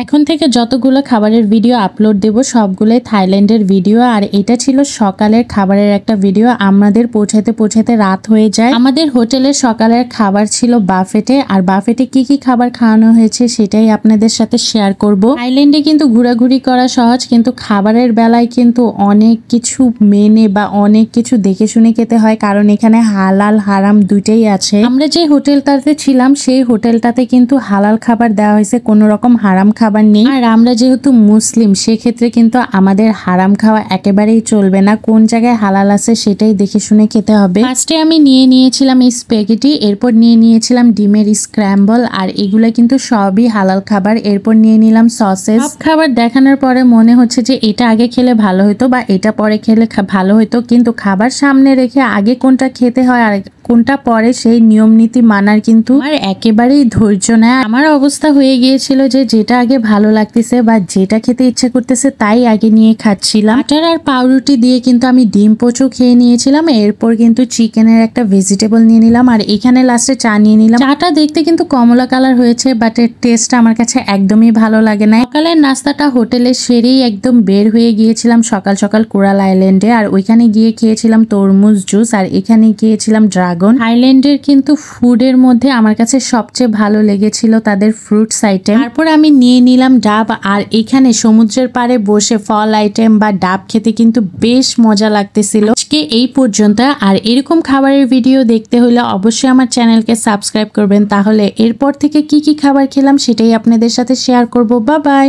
এখন থেকে যতগুলো খাবারের ভিডিও আপলোড দেব সবগুলোই থাইল্যান্ডের ভিডিও। আর এটা ছিল সকালের খাবারের একটা ভিডিও। আমাদের পৌঁছাতে পৌঁছাতে রাত হয়ে যায়। আমাদের হোটেলের সকালের খাবার ছিল বাফেটে। আর বাফেটে কি কি খাবার খাওয়ানো হয়েছে সেটাই আপনাদের সাথে শেয়ার করব। থাইল্যান্ডে কিন্তু ঘোরাঘুরি করা সহজ, কিন্তু খাবারের বেলায় কিন্তু অনেক কিছু মেনে বা অনেক কিছু দেখে শুনে খেতে হয়, কারণ এখানে হালাল হারাম দুইটাই আছে। আমরা যে হোটেলটাতে ছিলাম সেই হোটেলটাতে কিন্তু হালাল খাবার দেওয়া হয়েছে, কোনো রকম হারাম খাবার নেই। আর আমরা যেহেতু মুসলিম সেক্ষেত্রে কিন্তু আমাদের হারাম খাওয়া একেবারেই চলবে না। কোন জায়গায় হালাল আছে সেটাই দেখে শুনে খেতে হবে। ফার্স্টে আমি নিয়েছিলাম এই স্প্যাগেটি, এরপর নিয়েছিলাম ডিমের স্ক্র্যাম্বল। আর এগুলা কিন্তু সবই হালাল খাবার। এরপর নিলাম সসেস। সব খাবার দেখানোর পরে মনে হচ্ছে যে এটা আগে খেলে ভালো হতো বা এটা পরে খেলে ভালো হতো, কিন্তু খাবার সামনে রেখে আগে কোনটা খেতে হয় আর কোনটা পরে সেই নিয়ম নীতি মানার কিন্তু আমার একেবারেই ধৈর্য নেই। আমার অবস্থা হয়ে গিয়েছিল যে যেটা আগে ভালো লাগতেছে বা যেটা খেতে ইচ্ছে করতেছে তাই আগে নিয়ে খাচ্ছিলাম। বাটার আর পাউরুটি দিয়ে কিন্তু আমি ডিম পোচো খেয়ে নিয়েছিলাম। এরপর কিন্তু চিকেনের একটা ভেজিটেবল নিয়ে নিলাম। আর এখানে লাস্টে চা নিয়ে নিলাম। চাটা দেখতে কিন্তু কমলা কালার হয়েছে, বাট এর টেস্টটা আমার কাছে একদমই ভালো লাগে না। সকালের নাস্তাটা হোটেলে সেরেই একদম বের হয়ে গিয়েছিলাম সকাল সকাল কোরাল আইল্যান্ডে। আর ওইখানে গিয়ে খেয়েছিলাম তরমুজ জুস, আর এখানে গিয়েছিলাম ড্রাগন। থাইল্যান্ডের কিন্তু ফুডের মধ্যে আমার কাছে সবচেয়ে ভালো লেগেছিল তাদের ফ্রুটস আইটেম। তারপর আমি নিয়ে নিলাম ডাব। আর এখানে সমুদ্রের পাড়ে বসে ফল আইটেম বা ডাব খেতে কিন্তু বেশ মজা লাগতেছিল। আজকে এই পর্যন্ত। আর এরকম খাবারের ভিডিও দেখতে হলে অবশ্যই আমার চ্যানেলকে সাবস্ক্রাইব করবেন, তাহলে এরপর থেকে কি কি খাবার খেলাম সেটাই আপনাদের সাথে শেয়ার করব। Bye bye.